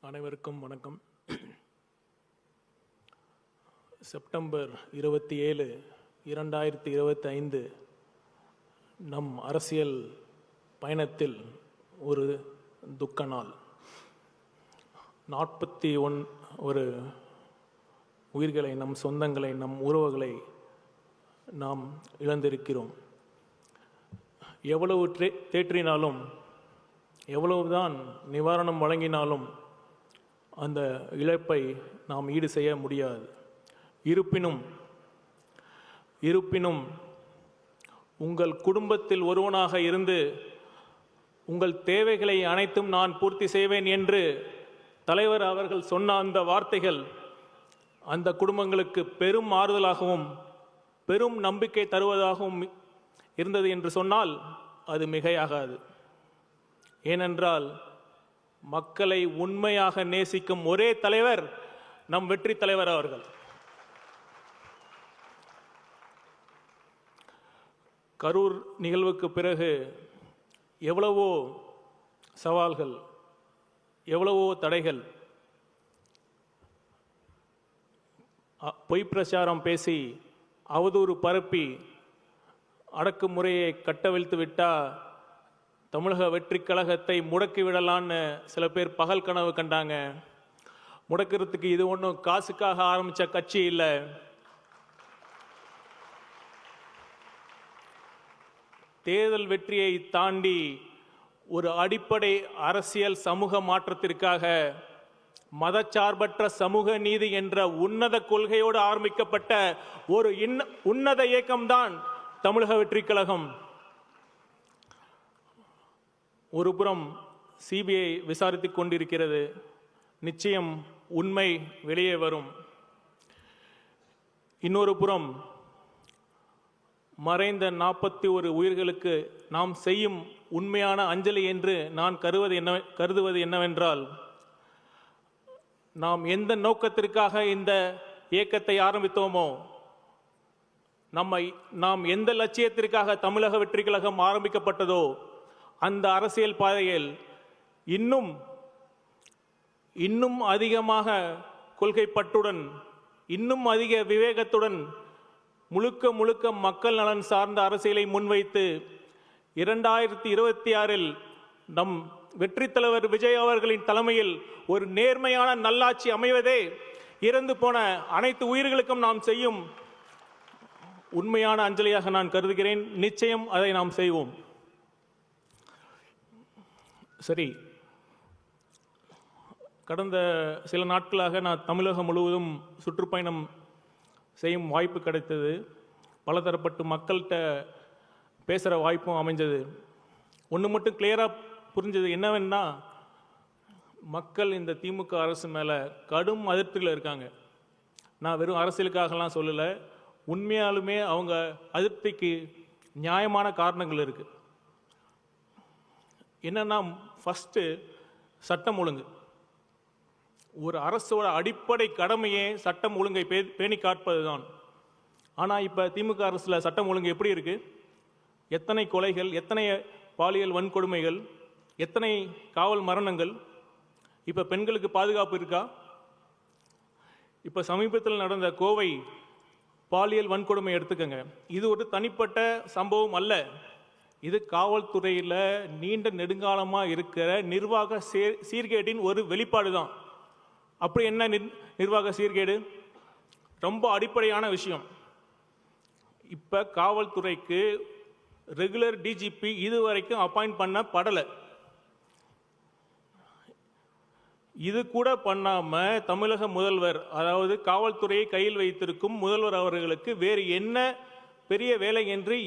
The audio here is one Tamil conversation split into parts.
அனைவருக்கும் வணக்கம். செப்டம்பர் 27, 2025 நம் அரசியல் பயணத்தில் ஒரு துக்க நாள். 41 உயிர்களை, நம் சொந்தங்களை, நம் உறவுகளை நாம் இழந்திருக்கிறோம். எவ்வளவு தேற்றினாலும், எவ்வளவுதான் நிவாரணம் வழங்கினாலும் அந்த இழப்பை நாம் ஈடு செய்ய முடியாது. இருப்பினும் உங்கள் குடும்பத்தில் ஒருவனாக இருந்து உங்கள் தேவைகளை அனைத்தும் நான் பூர்த்தி செய்வேன் என்று தலைவர் அவர்கள் சொன்ன அந்த வார்த்தைகள் அந்த குடும்பங்களுக்கு பெரும் ஆறுதலாகவும் பெரும் நம்பிக்கை தருவதாகவும் இருந்தது என்று சொன்னால் அது மிகையாகாது. ஏனென்றால் மக்களை உண்மையாக நேசிக்கும் ஒரே தலைவர் நம் வெற்றி தலைவர் அவர்கள். கரூர் நிகழ்வுக்கு பிறகு எவ்வளவோ சவால்கள், எவ்வளவோ தடைகள், பொய் பிரச்சாரம் பேசி அவதூறு பரப்பி அடக்குமுறையை கட்டவிழ்த்து விட்டால் தமிழக வெற்றி கழகத்தை முடக்கி விடலான்னு சில பேர் பகல் கனவு கண்டாங்க. முடக்கிறதுக்கு இது ஒன்றும் காசுக்காக ஆரம்பித்த கட்சி இல்லை. தேர்தல் வெற்றியை தாண்டி ஒரு அடிப்படை அரசியல் சமூக மாற்றத்திற்காக மதச்சார்பற்ற சமூக நீதி என்ற உன்னத கொள்கையோடு ஆரம்பிக்கப்பட்ட ஒரு உன்னத இயக்கம்தான் தமிழக வெற்றி கழகம். ஒரு புறம் சிபிஐ விசாரித்துக் கொண்டிருக்கிறது. நிச்சயம் உண்மை வெளியே வரும். இன்னொரு புறம் மறைந்த 41 உயிர்களுக்கு நாம் செய்யும் உண்மையான அஞ்சலி என்று நான் கருதுவது என்னவென்றால், நாம் எந்த நோக்கத்திற்காக இந்த இயக்கத்தை ஆரம்பித்தோமோ, நாம் எந்த லட்சியத்திற்காக தமிழக வெற்றி கழகம் ஆரம்பிக்கப்பட்டதோ அந்த அரசியல் பாதையில் இன்னும் அதிகமாக கொள்கைப்பற்றுடன், இன்னும் அதிக விவேகத்துடன் முழுக்க மக்கள் நலன் சார்ந்த அரசியலை முன்வைத்து 2026 நம் வெற்றி தலைவர் விஜய் அவர்களின் தலைமையில் ஒரு நேர்மையான நல்லாட்சி அமைவதே இறந்து போன அனைத்து உயிர்களுக்கும் நாம் செய்யும் உண்மையான அஞ்சலியாக நான் கருதுகிறேன். நிச்சயம் அதை நாம் செய்வோம். சரி, கடந்த சில நாட்களாக நான் தமிழகம் முழுவதும் சுற்றுப்பயணம் செய்யும் வாய்ப்பு கிடைத்தது. பலதரப்பட்டு மக்கள்கிட்ட பேசுகிற வாய்ப்பும் அமைஞ்சது. ஒன்று மட்டும் கிளியராக புரிஞ்சது என்னவென்னா, மக்கள் இந்த திமுக அரசு மேலே கடும் அதிருப்தியில் இருக்காங்க. நான் வெறும் அரசியலுக்காகலாம் சொல்லலை, உண்மையாலுமே அவங்க அதிருப்திக்கு நியாயமான காரணங்கள் இருக்குது. என்னன்னா, ஃபஸ்ட்டு சட்டம் ஒழுங்கு. ஒரு அரசோட அடிப்படை கடமையே சட்டம் ஒழுங்கை பேணி காப்பது தான். ஆனால் இப்போ திமுக அரசில் சட்டம் ஒழுங்கு எப்படி இருக்கு? எத்தனை கொலைகள், எத்தனை பாலியல் வன்கொடுமைகள், எத்தனை காவல் மரணங்கள். இப்போ பெண்களுக்கு பாதுகாப்பு இருக்கா? இப்போ சமீபத்தில் நடந்த கோவை பாலியல் வன்கொடுமை எடுத்துக்கங்க. இது ஒரு தனிப்பட்ட சம்பவம் அல்ல. இது காவல்துறையில் நீண்ட நெடுங்காலமாக இருக்கிற நிர்வாக சீர்கேட்டின் ஒரு வெளிப்பாடு தான். அப்படி என்ன நிர்வாக சீர்கேடு? ரொம்ப அடிப்படையான விஷயம். இப்போ காவல்துறைக்கு ரெகுலர் டிஜிபி இதுவரைக்கும் அப்பாயிண்ட் பண்ணப்படலை. இது கூட பண்ணாமல் தமிழக முதல்வர், அதாவது காவல்துறையை கையில் வைத்திருக்கும் முதல்வர் அவர்களுக்கு வேறு என்ன பெரிய வேலை என்று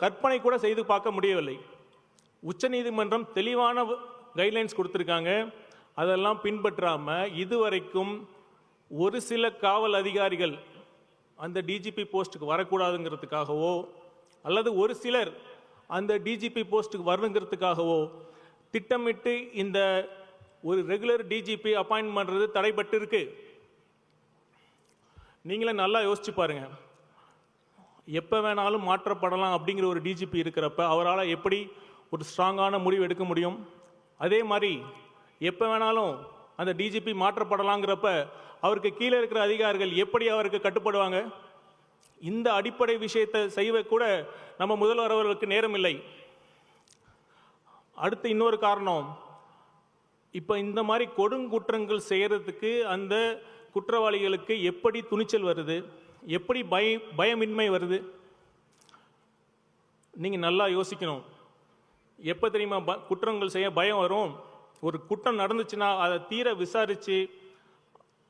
கற்பனை கூட செய்து பார்க்க முடியவில்லை. உச்சநீதிமன்றம் தெளிவான கைட்லைன்ஸ் கொடுத்துருக்காங்க. அதெல்லாம் பின்பற்றாமல் இதுவரைக்கும் ஒரு சில காவல் அதிகாரிகள் அந்த டிஜிபி போஸ்ட்டுக்கு வரக்கூடாதுங்கிறதுக்காகவோ, அல்லது ஒரு சிலர் அந்த டிஜிபி போஸ்ட்டுக்கு வரணுங்கிறதுக்காகவோ திட்டமிட்டு இந்த ஒரு ரெகுலர் டிஜிபி அப்பாயின்ட் பண்ணுறது தடைபட்டு இருக்கு. நீங்களே நல்லா யோசிச்சு பாருங்க. எப்போ வேணாலும் மாற்றப்படலாம் அப்படிங்கிற ஒரு டிஜிபி இருக்கிறப்ப அவரால் எப்படி ஒரு ஸ்ட்ராங்கான முடிவு எடுக்க முடியும்? அதே மாதிரி எப்போ வேணாலும் அந்த டிஜிபி மாற்றப்படலாங்கிறப்ப அவருக்கு கீழே இருக்கிற அதிகாரிகள் எப்படி அவருக்கு கட்டுப்படுவாங்க? இந்த அடிப்படை விஷயத்தை செய்வ கூட நம்ம முதல்வர் அவர்களுக்கு நேரம் இல்லை. அடுத்து இன்னொரு காரணம், இப்போ இந்த மாதிரி கொடுங்குற்றங்கள் செய்யறதுக்கு அந்த குற்றவாளிகளுக்கு எப்படி துணிச்சல் வருது, எப்படி பயமின்மை வருது? நீங்கள் நல்லா யோசிக்கணும். எப்போ தெரியுமா குற்றங்கள் செய்ய பயம் வரும்? ஒரு குற்றம் நடந்துச்சுன்னா அதை தீர விசாரித்து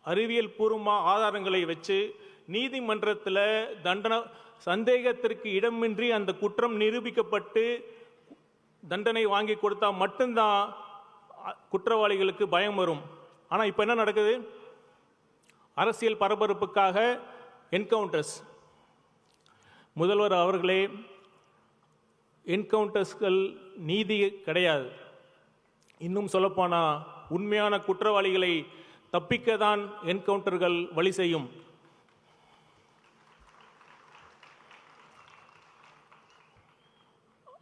அறிவியல் பூர்வமாக ஆதாரங்களை வச்சு நீதிமன்றத்தில் தண்டனை சந்தேகத்திற்கு இடமின்றி அந்த குற்றம் நிரூபிக்கப்பட்டு தண்டனை வாங்கி கொடுத்தா மட்டும்தான் குற்றவாளிகளுக்கு பயம் வரும். ஆனால் இப்போ என்ன நடக்குது? அரசியல் பரபரப்புக்காக என்கவுண்டர்ஸ். முதல்வர் அவர்களே, என்கவுண்டர்ஸ்கள் நீதி கிடையாது. இன்னும் சொல்லப்போனால் உண்மையான குற்றவாளிகளை தப்பிக்க தான் என்கவுண்டர்கள் வழி செய்யும்.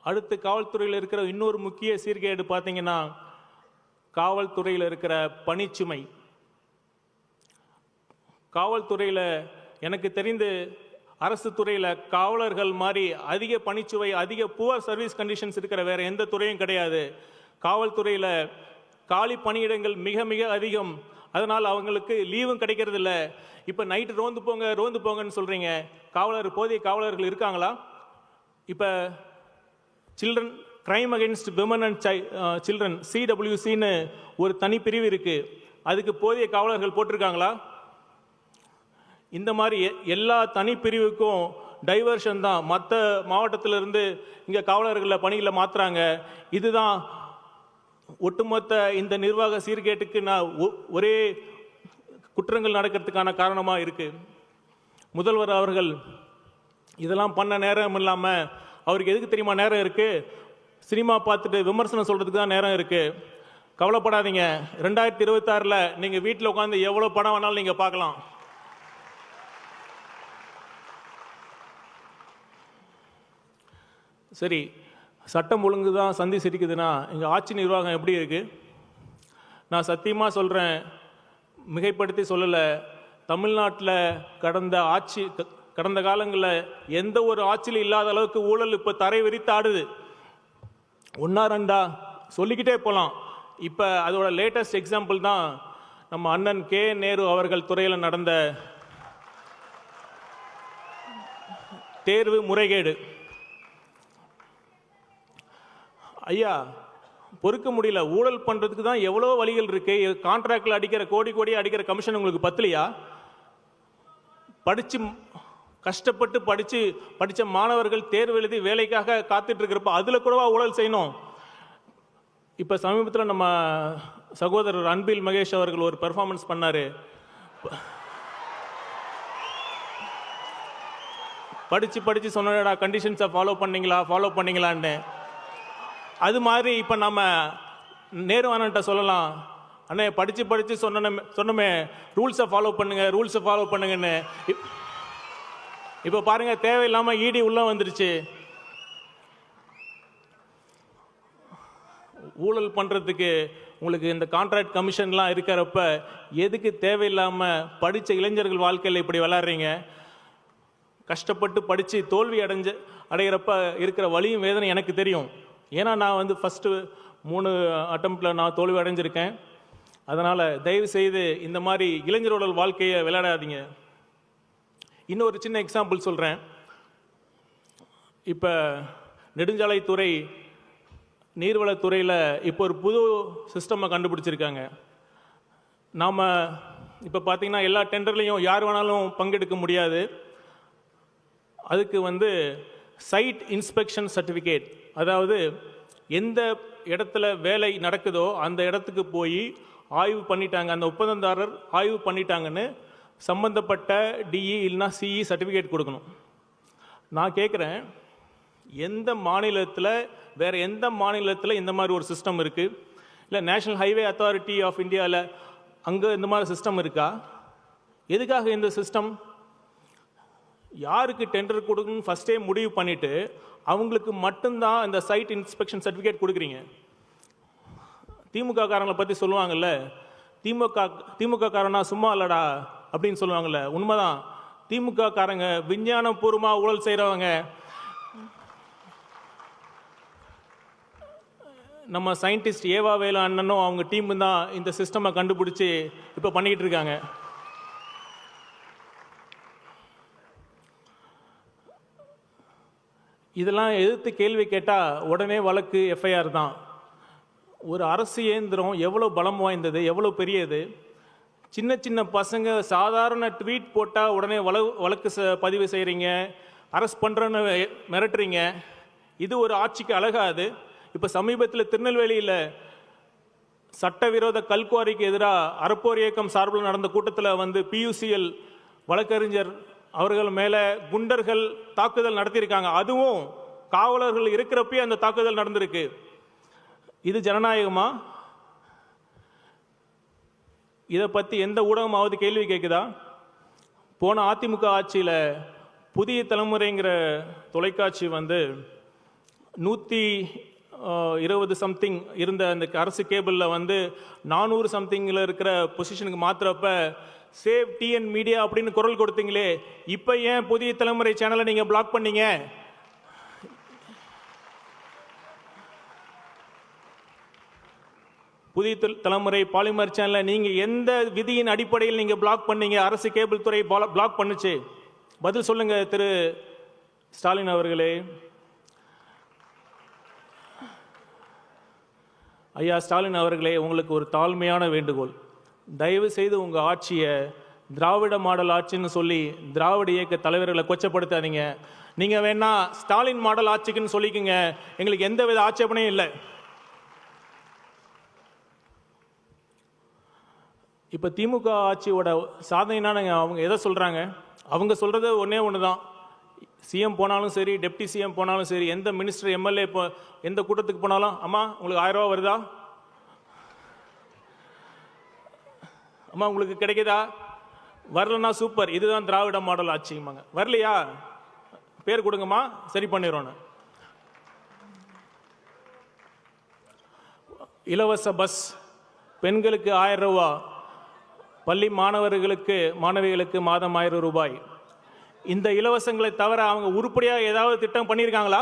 அடுத்து காவல்துறையில் இருக்கிற இன்னொரு முக்கிய சீர்கேடு பார்த்தீங்கன்னா, காவல்துறையில் இருக்கிற பணிச்சுமை. காவல்துறையில் எனக்கு தெரிந்து அரசு துறையில் காவலர்கள் மாதிரி அதிக பணிச்சுவை, அதிக புவர் சர்வீஸ் கண்டிஷன்ஸ் இருக்கிற வேற எந்த துறையும் கிடையாது. காவல்துறையில் காலி பணியிடங்கள் மிக மிக அதிகம். அதனால் அவங்களுக்கு லீவும் கிடைக்கிறது இல்லை. இப்போ நைட்டு ரோந்து போங்கன்னு சொல்கிறீங்க. போதிய காவலர்கள் இருக்காங்களா? இப்போ children crime against women and children CWCன்னு ஒரு தனி பிரிவு இருக்குது. அதுக்கு போதிய காவலர்கள் போட்டிருக்காங்களா? இந்த மாதிரி எல்லா தனி பிரிவுக்கும் டைவர்ஷன் தான். மற்ற மாவட்டத்திலிருந்து இங்கே காவலர்களை பணிகளை மாற்றுறாங்க. இதுதான் ஒட்டுமொத்த இந்த நிர்வாக சீர்கேட்டுக்கு ஒரே குற்றங்கள் நடக்கிறதுக்கான காரணமாக இருக்குது. முதல்வர் அவர்கள் இதெல்லாம் பண்ண நேரம் இல்லாமல் அவருக்கு எதுக்கு தெரியுமா நேரம் இருக்குது? சினிமா பார்த்துட்டு விமர்சனம் சொல்கிறதுக்கு தான் நேரம் இருக்குது. கவலைப்படாதீங்க, 2026 நீங்கள் வீட்டில் உட்காந்து எவ்வளோ படம் வேணாலும் நீங்கள் பார்க்கலாம். சரி, சட்டம் ஒழுங்கு தான் சந்தி சிரிக்குதுன்னா இங்கே ஆட்சி நிர்வாகம் எப்படி இருக்குது? நான் சத்தியமாக சொல்கிறேன், மிகைப்படுத்தி சொல்லலை. தமிழ்நாட்டில் கடந்த காலங்களில் எந்த ஒரு ஆட்சியிலும் இல்லாத அளவுக்கு ஊழல் இப்போ தரை விரித்து ஆடுது. ஒன்றா ரெண்டா சொல்லிக்கிட்டே போகலாம். இப்போ அதோட லேட்டஸ்ட் எக்ஸாம்பிள் தான் நம்ம அண்ணன் K. நேரு அவர்கள் துறையில் நடந்த தேர்வு முறைகேடு. ஐயா, பொறுக்க முடியல. ஊழல் பண்ணுறதுக்கு தான் எவ்வளோ வழிகள் இருக்கு. கான்ட்ராக்டில் அடிக்கிற கோடி அடிக்கிற கமிஷன் உங்களுக்கு பத்தலையா? கஷ்டப்பட்டு படித்த மாணவர்கள் தேர்வு எழுதி வேலைக்காக காத்துட்டு இருக்கிறப்ப அதில் கூடவா ஊழல் செய்யணும்? இப்போ சமீபத்தில் நம்ம சகோதரர் அன்பில் மகேஷ் அவர்கள் ஒரு பெர்ஃபார்மன்ஸ் பண்ணார். படித்து சொன்னடா கண்டிஷன்ஸை ஃபாலோ பண்ணீங்களான்னு. அது மாதிரி இப்போ நம்ம நேரு அண்ணன்ட்ட சொல்லலாம், அண்ணே படித்து சொன்னமே ரூல்ஸை ஃபாலோ பண்ணுங்கன்னு. இப்போ பாருங்க, தேவையில்லாமல் இடி உள்ள வந்துருச்சு. ஊழல் பண்ணுறதுக்கு உங்களுக்கு இந்த கான்ட்ராக்ட் கமிஷன்லாம் இருக்கிறப்ப எதுக்கு தேவையில்லாமல் படித்த இளைஞர்கள் வாழ்க்கையில் இப்படி விளையாடுறீங்க? கஷ்டப்பட்டு படித்து தோல்வி அடைகிறப்ப இருக்கிற வலியும் வேதனை எனக்கு தெரியும். ஏன்னா நான் ஃபஸ்ட்டு 3 அட்டம்ப்டில் நான் தோல்வி அடைஞ்சிருக்கேன். அதனால் தயவு செய்து இந்த மாதிரி இளைஞரோட வாழ்க்கையை விளையாடாதீங்க. இன்னொரு சின்ன எக்ஸாம்பிள் சொல்கிறேன். இப்போ நெடுஞ்சாலைத்துறை, நீர்வளத்துறையில் இப்போ ஒரு புது சிஸ்டமை கண்டுபிடிச்சிருக்காங்க. நாம் இப்போ பார்த்திங்கன்னா எல்லா டெண்டர்லேயும் யார் வேணாலும் பங்கெடுக்க முடியாது. அதுக்கு சைட் இன்ஸ்பெக்ஷன் சர்டிஃபிகேட், அதாவது எந்த இடத்துல வேலை நடக்குதோ அந்த இடத்துக்கு போய் ஆய்வு பண்ணிட்டாங்க, அந்த ஒப்பந்ததாரர் ஆய்வு பண்ணிட்டாங்கன்னு சம்பந்தப்பட்ட டிஇ இல்லைனா சிஇ சர்டிஃபிகேட் கொடுக்கணும். நான் கேட்குறேன், வேறு எந்த மாநிலத்தில் இந்த மாதிரி ஒரு சிஸ்டம் இருக்குது? இல்லை நேஷனல் ஹைவே அத்தாரிட்டி ஆஃப் இந்தியாவில் அங்கே இந்த மாதிரி சிஸ்டம் இருக்கா? எதுக்காக இந்த சிஸ்டம்? யாருக்கு டெண்டர் கொடுக்கணும்னு ஃபஸ்ட்டே முடிவு பண்ணிவிட்டு அவங்களுக்கு மட்டும்தான் இந்த சைட் இன்ஸ்பெக்ஷன் சர்டிஃபிகேட் கொடுக்குறீங்க. திமுக காரங்களை பற்றி சொல்லுவாங்கல்ல, திமுக காரனா சும்மா இல்லடா அப்படின்னு சொல்லுவாங்கல்ல, உண்மைதான். திமுக காரங்க விஞ்ஞானபூர்வமாக ஊழல் செய்கிறவங்க. நம்ம சயின்டிஸ்ட் ஏவா வேலு அண்ணனும் அவங்க டீம் தான் இந்த சிஸ்டமை கண்டுபிடிச்சி இப்போ பண்ணிக்கிட்டு இருக்காங்க. இதெல்லாம் எதிர்த்து கேள்வி கேட்டால் உடனே வழக்கு, எஃப்ஐஆர் தான். ஒரு அரசு இயந்திரம் எவ்வளோ பலம் வாய்ந்தது, எவ்வளோ பெரியது. சின்ன சின்ன பசங்க சாதாரண ட்வீட் போட்டால் உடனே வழக்கு பதிவு செய்கிறீங்க, அரெஸ்ட் பண்ணுறன்னு மிரட்டுறீங்க. இது ஒரு ஆட்சிக்கு அழகாது. இப்போ சமீபத்தில் திருநெல்வேலியில் சட்டவிரோத கல்குவாரிக்கு எதிராக அறப்போர் இயக்கம் சார்பில் நடந்த கூட்டத்தில் பியூசிஎல் வழக்கறிஞர் அவர்கள் மேலே குண்டர்கள் தாக்குதல் நடத்தியிருக்காங்க. அதுவும் காவலர்கள் இருக்கிறப்பே அந்த தாக்குதல் நடந்திருக்கு. இது ஜனநாயகமா? இதை பற்றி எந்த ஊடகமாவது கேள்வி கேட்குதா? போன அதிமுக ஆட்சியில் புதிய தலைமுறைங்கிற தொலைக்காட்சி 120 சம்திங் இருந்த அந்த அரசு கேபிளில் 400 சம்திங்கில் இருக்கிற பொசிஷனுக்கு மாத்திரப்ப சேவ் டிஎன் மீடியா அப்படின்னு குரல் கொடுத்தீங்களே, இப்போ ஏன் புதிய தலைமுறை சேனலை நீங்கள் பிளாக் பண்ணீங்க? புதிய தலைமுறை பாலிமர் சேனலை நீங்கள் எந்த விதியின் அடிப்படையில் நீங்கள் பிளாக் பண்ணீங்க? அரசு கேபிள் துறை பிளாக் பண்ணுச்சு. பதில் சொல்லுங்க திரு ஸ்டாலின் அவர்களே. ஐயா ஸ்டாலின் அவர்களே, உங்களுக்கு ஒரு தாழ்மையான வேண்டுகோள். தயவு செய்து உங்கள் ஆட்சியை திராவிட மாடல் ஆட்சின்னு சொல்லி திராவிட இயக்க தலைவர்களை கொச்சப்படுத்தாதீங்க. நீங்கள் வேணா ஸ்டாலின் மாடல் ஆட்சிக்குன்னு சொல்லிக்கோங்க, எங்களுக்கு எந்த வித ஆட்சேபனையும் இல்லை. இப்போ திமுக ஆட்சியோட சாதனைனா அவங்க எதை சொல்கிறாங்க? அவங்க சொல்கிறது ஒன்றே ஒன்று தான். சிஎம் போனாலும் சரி, டெப்டி சிஎம் போனாலும் சரி, எந்த மினிஸ்டர் எம்எல்ஏ எந்த கூட்டத்துக்கு போனாலும், அம்மா உங்களுக்கு 1000 ரூபா வருதா, அம்மா உங்களுக்கு கிடைக்குதா, வரலன்னா சூப்பர், இதுதான் திராவிட மாடல் ஆட்சிம்பாங்க. வரலையா பேர் கொடுங்கம்மா, சரி பண்ணிடுறோன்னு. இலவச பஸ், பெண்களுக்கு 1000 ரூபா, பள்ளி மாணவிகளுக்கு மாதம் 1000 ரூபாய். இந்த இலவசங்களை தவிர அவங்க உருப்படியாக ஏதாவது திட்டம் பண்ணியிருக்காங்களா?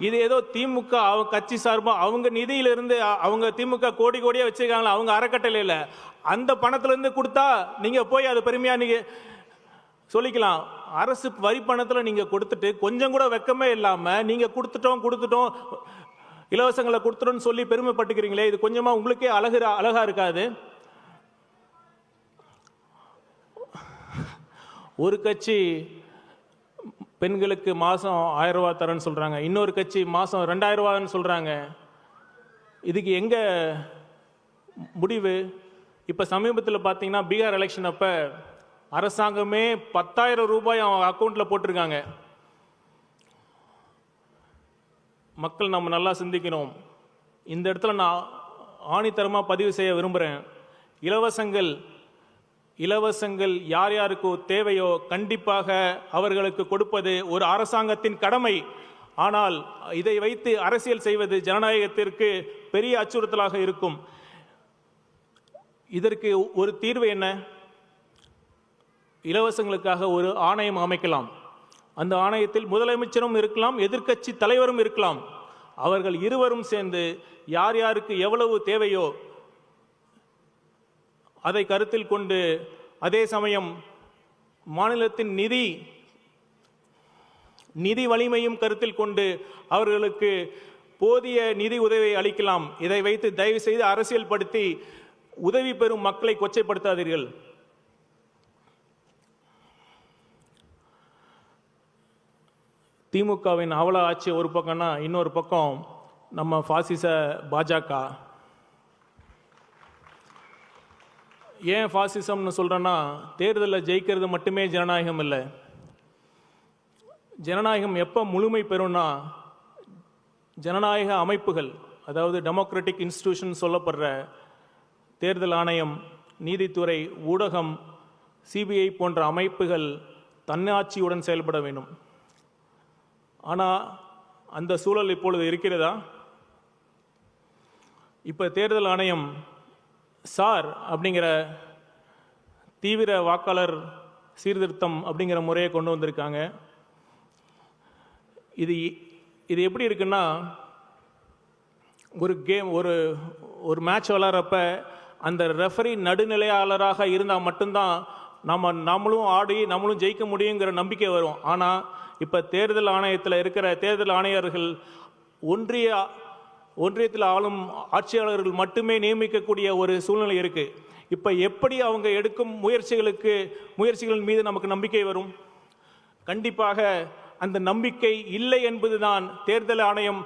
இது ஏதோ திமுக கட்சி சார்பாக அவங்க நிதியிலிருந்து அவங்க திமுக கோடி கோடியாக வச்சிருக்காங்களா, அவங்க அறக்கட்டளையில் அந்த பணத்திலிருந்து கொடுத்தா நீங்கள் போய் அது பெருமையாக நீங்கள் சொல்லிக்கலாம். அரசு வரி பணத்தில் நீங்கள் கொடுத்துட்டு கொஞ்சம் கூட வெக்கமே இல்லாமல் நீங்கள் கொடுத்துட்டோம் இலவசங்களை கொடுத்துட்டோன்னு சொல்லி பெருமைப்பட்டுக்கிறீங்களே, இது கொஞ்சமாக உங்களுக்கே அழகா இருக்காது? ஒரு கட்சி பெண்களுக்கு மாதம் 1000 ரூபா தரேன்னு சொல்கிறாங்க, இன்னொரு கட்சி மாதம் 2000 ரூபான்னு சொல்கிறாங்க. இதுக்கு எங்கே முடிவு? இப்போ சமீபத்தில் பார்த்தீங்கன்னா பீகார் எலெக்ஷன் அப்போ அரசாங்கமே 10,000 ரூபாய் அவன் அக்கௌண்ட்டில் போட்டிருக்காங்க. மக்கள் நம்ம நல்லா சிந்திக்கணும். இந்த இடத்துல நான் ஆணித்தரமாக பதிவு செய்ய விரும்புகிறேன். இலவசங்கள் யார் யாருக்கு தேவையோ கண்டிப்பாக அவர்களுக்கு கொடுப்பது ஒரு அரசாங்கத்தின் கடமை. ஆனால் இதை வைத்து அரசியல் செய்வது ஜனநாயகத்திற்கு பெரிய அச்சுறுத்தலாக இருக்கும். இதற்கு ஒரு தீர்வு என்ன? இலவசங்களுக்காக ஒரு ஆணையம் அமைக்கலாம். அந்த ஆணையத்தில் முதலமைச்சரும் இருக்கலாம், எதிர்க்கட்சி தலைவரும் இருக்கலாம். அவர்கள் இருவரும் சேர்ந்து யார் யாருக்கு எவ்வளவு தேவையோ அதை கருத்தில் கொண்டு, அதே சமயம் மாநிலத்தின் நிதி வலிமையும் கருத்தில் கொண்டு அவர்களுக்கு போதிய நிதி உதவியை அளிக்கலாம். இதை வைத்து தயவு செய்து அரசியல் படுத்தி உதவி பெறும் மக்களை கொச்சைப்படுத்தாதீர்கள். திமுகவின் அவல ஆட்சி ஒரு பக்கம்னா, இன்னொரு பக்கம் நம்ம பாசிச பாஜக. ஏன் பாசிசம்னு சொல்கிறேன்னா, தேர்தலில் ஜெயிக்கிறது மட்டுமே ஜனநாயகம் இல்லை. ஜனநாயகம் எப்போ முழுமை பெறும்னா, ஜனநாயக அமைப்புகள், அதாவது டெமோக்ராட்டிக் இன்ஸ்டிடியூஷன் சொல்லப்படுற தேர்தல் ஆணையம், நீதித்துறை, ஊடகம், சிபிஐ போன்ற அமைப்புகள் தன்னாட்சியுடன் செயல்பட வேண்டும். ஆனால் அந்த சூழல் இப்பொழுது இருக்கிறதா? இப்போ தேர்தல் ஆணையம் சார் அப்படிங்கிற தீவிர வாக்காளர் சீர்திருத்தம் அப்படிங்கிற முறையை கொண்டு வந்திருக்காங்க. இது இது எப்படி இருக்குன்னா, ஒரு கேம் ஒரு மேட்ச் விளாட்றப்ப அந்த ரெஃபரி நடுநிலையாளராக இருந்தால் மட்டும்தான் நம்மளும் ஆடி நம்மளும் ஜெயிக்க முடியுங்கிற நம்பிக்கை வரும். ஆனால் இப்போ தேர்தல் ஆணையத்தில் இருக்கிற தேர்தல் ஆணையர்கள் ஒன்றியத்தில் ஆளும் ஆட்சியாளர்கள் மட்டுமே நியமிக்கக்கூடிய ஒரு சூழ்நிலை இருக்குது. இப்போ எப்படி அவங்க எடுக்கும் முயற்சிகளின் மீது நமக்கு நம்பிக்கை வரும்? கண்டிப்பாக அந்த நம்பிக்கை இல்லை என்பதுதான், தேர்தல் ஆணையம்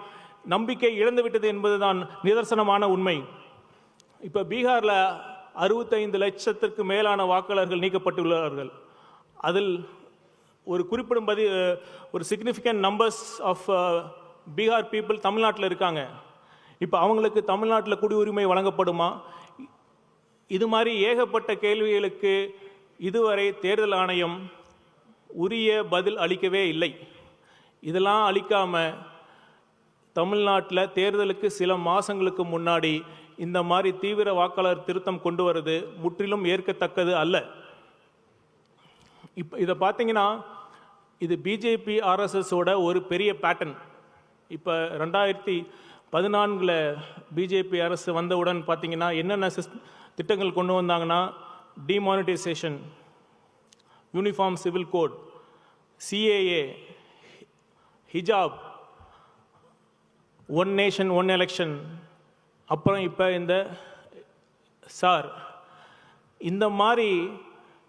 நம்பிக்கை இழந்துவிட்டது என்பதுதான் நிதர்சனமான உண்மை. இப்போ பீகாரில் 65 லட்சத்திற்கு மேலான வாக்காளர்கள் நீக்கப்பட்டுள்ளார்கள். அதில் ஒரு குறிப்பிடும்படி ஒரு significant numbers of Bihar people தமிழ்நாட்டில் இருக்காங்க. இப்போ அவங்களுக்கு தமிழ்நாட்டில் குடியுரிமை வழங்கப்படுமா? இது மாதிரி ஏகப்பட்ட கேள்விகளுக்கு இதுவரை தேர்தல் ஆணையம் உரிய பதில் அளிக்கவே இல்லை. இதெல்லாம் அளிக்காம தமிழ்நாட்டில் தேர்தலுக்கு சில மாதங்களுக்கு முன்னாடி இந்த மாதிரி தீவிர வாக்காளர் திருத்தம் கொண்டு வருது முற்றிலும் ஏற்கத்தக்கது அல்ல. இப்போ இதை பார்த்தீங்கன்னா, இது பிஜேபி ஆர்எஸ்எஸோட ஒரு பெரிய பேட்டர்ன். இப்போ 2014 பிஜேபி அரசு வந்தவுடன் பார்த்தீங்கன்னா என்னென்ன திட்டங்கள் கொண்டு வந்தாங்கன்னா, demonetisation, uniform civil code, CAA, ஹிஜாப், ஒன் நேஷன் ஒன் எலெக்ஷன், அப்புறம் இப்போ இந்த சார், இந்த மாதிரி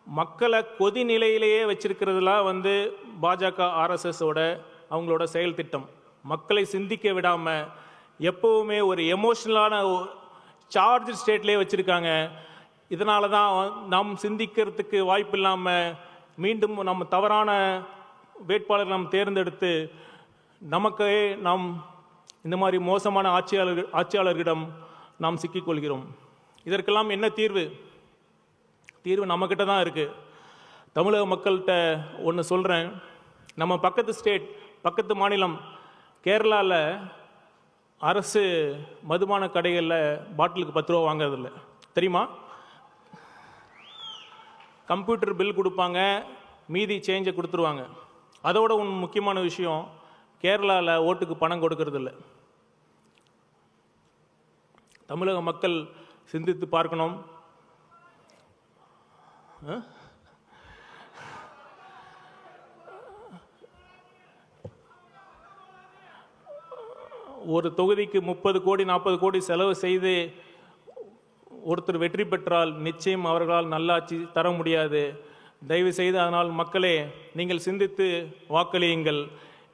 மக்களை கொதி நிலையிலேயே வச்சிருக்கிறதுலாம் பாஜக ஆர்எஸ்எஸோட அவங்களோட செயல் திட்டம். மக்களை சிந்திக்க விடாமல் எப்போவுமே ஒரு எமோஷ்னலான சார்ஜ் ஸ்டேட்லேயே வச்சுருக்காங்க. இதனால தான் நாம் சிந்திக்கிறதுக்கு வாய்ப்பு இல்லாமல் மீண்டும் நம்ம தவறான வேட்பாளர் நாம் தேர்ந்தெடுத்து நமக்கே நாம் இந்த மாதிரி மோசமான ஆட்சியாளர்களிடம் நாம் சிக்கிக்கொள்கிறோம். இதற்கெல்லாம் என்ன தீர்வு? தீர்வு நம்மக்கிட்ட தான் இருக்குது. தமிழக மக்கள்கிட்ட ஒன்று சொல்கிறேன். நம்ம பக்கத்து மாநிலம் கேரளாவில் அரசு மதுபான கடைகளில் பாட்டிலுக்கு 10 ரூபா வாங்குறதில்ல, தெரியுமா? கம்ப்யூட்டர் பில் கொடுப்பாங்க, மீதி சேஞ்சை கொடுத்துருவாங்க. அதோட ஒன்று முக்கியமான விஷயம், கேரளாவில் ஓட்டுக்கு பணம் கொடுக்கறதில்ல. தமிழக மக்கள் சிந்தித்து பார்க்கணும். ஒரு தொகுதிக்கு 30 கோடி 40 கோடி செலவு செய்து ஒருத்தர் வெற்றி பெற்றால் நிச்சயம் அவர்களால் நல்லாட்சி தர முடியாது. தயவு செய்து அதனால் மக்களே, நீங்கள் சிந்தித்து வாக்களியுங்கள்.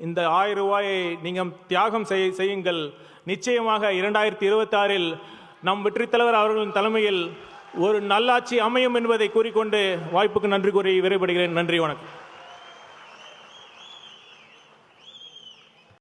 இந்த 1000 ரூபாயை நீங்கள் தியாகம் செய்யுங்கள். நிச்சயமாக 2026 நம் வெற்றி தலைவர் அவர்களின் தலைமையில் ஒரு நல்லாட்சி அமையும் என்பதை கூறிக்கொண்டு வாய்ப்புக்கு நன்றி கூறி விரைபடுகிறேன். நன்றி, வணக்கம்.